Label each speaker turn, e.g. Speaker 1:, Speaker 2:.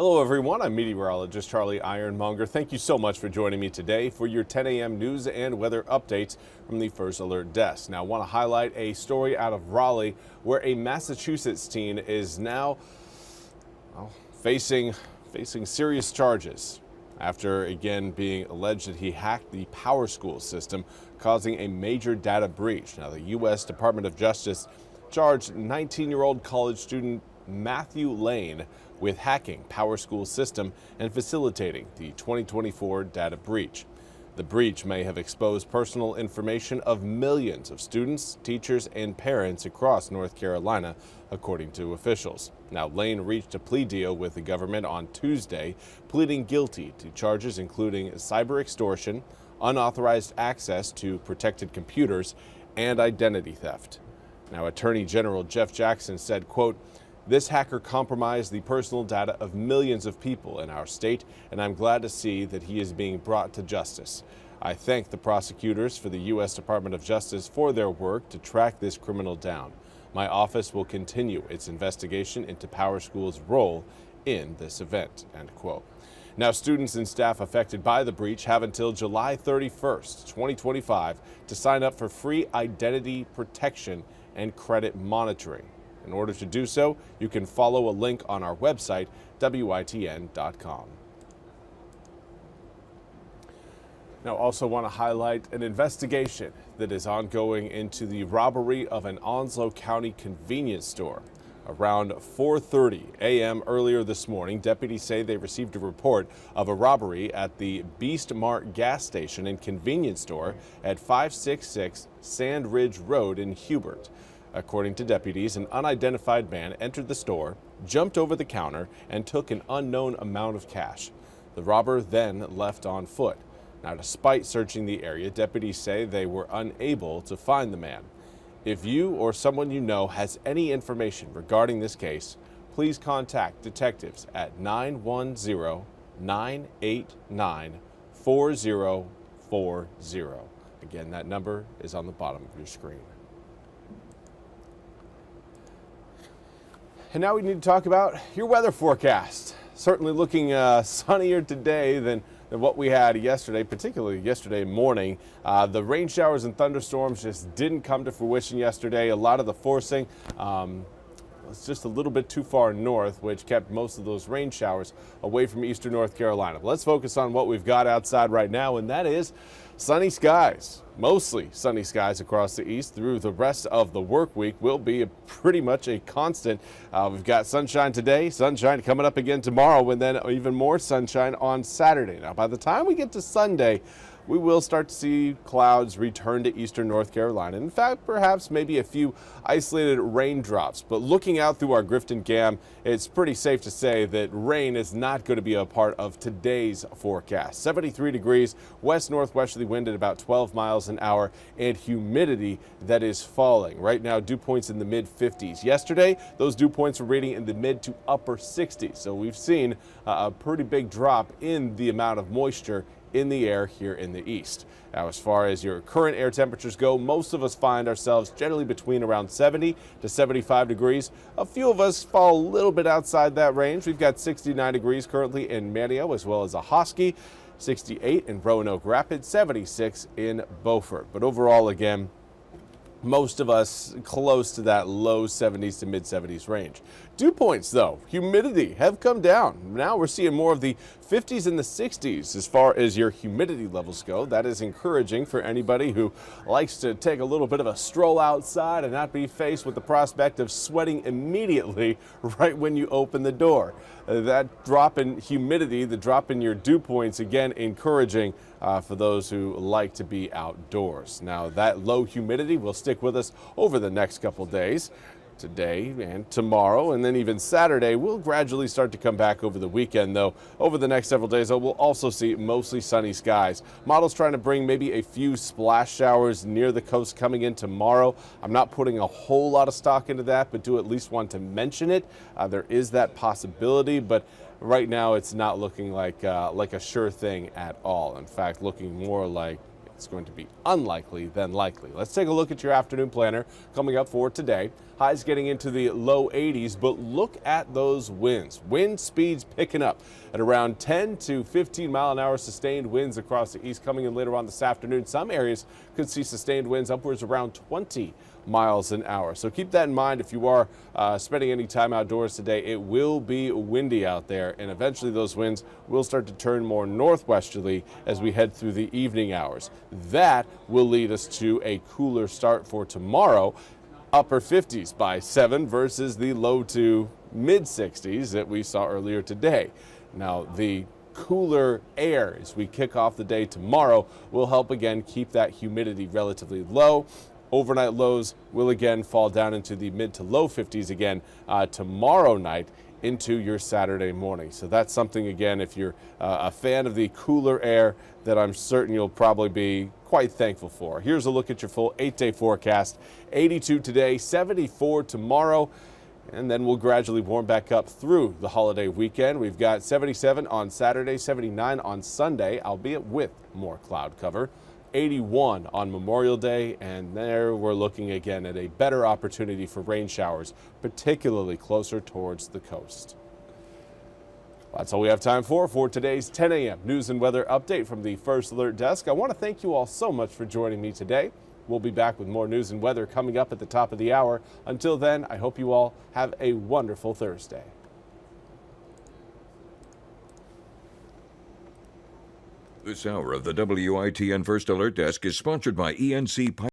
Speaker 1: Hello everyone, I'm meteorologist Charlie Ironmonger. Thank you so much for joining me today for your 10 a.m. news and weather updates from the First Alert Desk. Now I want to highlight a story out of Raleigh where a Massachusetts teen is now facing serious charges after again being alleged that he hacked the PowerSchool system, causing a major data breach. Now the U.S. Department of Justice charged 19-year-old college student Matthew Lane with hacking PowerSchool system and facilitating the 2024 data breach. The breach may have exposed personal information of millions of students, teachers, and parents across North Carolina, according to officials. Now, Lane reached a plea deal with the government on Tuesday, pleading guilty to charges including cyber extortion, unauthorized access to protected computers, and identity theft. Now, Attorney General Jeff Jackson said, quote, "This hacker compromised the personal data of millions of people in our state, and I'm glad to see that he is being brought to justice. I thank the prosecutors for the U.S. Department of Justice for their work to track this criminal down. My office will continue its investigation into PowerSchool's role in this event," end quote. Now, students and staff affected by the breach have until July 31st, 2025 to sign up for free identity protection and credit monitoring. In order to do so, you can follow a link on our website, WITN.com. Now, also want to highlight an investigation that is ongoing into the robbery of an Onslow County convenience store. Around 4:30 a.m. earlier this morning, deputies say they received a report of a robbery at the Beast Mart gas station and convenience store at 566 Sand Ridge Road in Hubert. According to deputies, an unidentified man entered the store, jumped over the counter, and took an unknown amount of cash. The robber then left on foot. Now, despite searching the area, deputies say they were unable to find the man. If you or someone you know has any information regarding this case, please contact detectives at 910-989-4040. Again, that number is on the bottom of your screen. And now we need to talk about your weather forecast. Certainly looking sunnier today than what we had yesterday, particularly yesterday morning. The rain showers and thunderstorms just didn't come to fruition yesterday. A lot of the forcing was just a little bit too far north, which kept most of those rain showers away from eastern North Carolina. But let's focus on what we've got outside right now, and that is sunny skies. Mostly sunny skies across the east through the rest of the work week will be pretty much a constant. We've got sunshine today, sunshine coming up again tomorrow, and then even more sunshine on Saturday. Now, by the time we get to Sunday, we will start to see clouds return to eastern North Carolina. In fact, perhaps maybe a few isolated raindrops. But looking out through our Grifton Gam, it's pretty safe to say that rain is not going to be a part of today's forecast. 73 degrees, west-northwesterly wind at about 12 miles an hour, and humidity that is falling. Right now, dew points in the mid-50s. Yesterday, those dew points were reading in the mid to upper 60s. So we've seen a pretty big drop in the amount of moisture in the air here in the east. Now, as far as your current air temperatures go, most of us find ourselves generally between around 70 to 75 degrees. A few of us fall a little bit outside that range. We've got 69 degrees currently in Manteo as well as Ahoskie, 68 in Roanoke Rapids, 76 in Beaufort. But overall, again, most of us close to that low 70s to mid 70s range. Dew points, though, humidity have come down. Now we're seeing more of the 50s and the 60s as far as your humidity levels go. That is encouraging for anybody who likes to take a little bit of a stroll outside and not be faced with the prospect of sweating immediately right when you open the door. That drop in humidity, the drop in your dew points, again, encouraging for those who like to be outdoors. Now, that low humidity will stick with us over the next couple days. Today and tomorrow, and then even Saturday, will gradually start to come back over the weekend, though. Over the next several days, we'll also see mostly sunny skies. Models trying to bring maybe a few splash showers near the coast coming in tomorrow. I'm not putting a whole lot of stock into that, but do at least want to mention it. There is that possibility, but right now it's not looking like a sure thing at all. In fact, looking more like it's going to be unlikely than likely. Let's take a look at your afternoon planner coming up for today. Highs getting into the low 80s, but look at those winds. Wind speeds picking up at around 10 to 15 mile an hour sustained winds across the east coming in later on this afternoon. Some areas could see sustained winds upwards around 20 miles an hour. So keep that in mind if you are spending any time outdoors today. It will be windy out there, and eventually those winds will start to turn more northwesterly as we head through the evening hours. That will lead us to a cooler start for tomorrow. Upper 50s by 7 versus the low to mid 60s that we saw earlier today. Now, the cooler air as we kick off the day tomorrow will help again keep that humidity relatively low. Overnight lows will again fall down into the mid to low 50s again tomorrow night into your Saturday morning. So that's something, again, if you're a fan of the cooler air, that I'm certain you'll probably be quite thankful for. Here's a look at your full 8-day forecast. 82 today, 74 tomorrow, and then we'll gradually warm back up through the holiday weekend. We've got 77 on Saturday, 79 on Sunday, albeit with more cloud cover. 81 on Memorial Day, and there we're looking again at a better opportunity for rain showers, particularly closer towards the coast. That's all we have time for today's 10 a.m. news and weather update from the First Alert Desk. I want to thank you all so much for joining me today. We'll be back with more news and weather coming up at the top of the hour. Until then, I hope you all have a wonderful Thursday.
Speaker 2: This hour of the WITN First Alert Desk is sponsored by ENC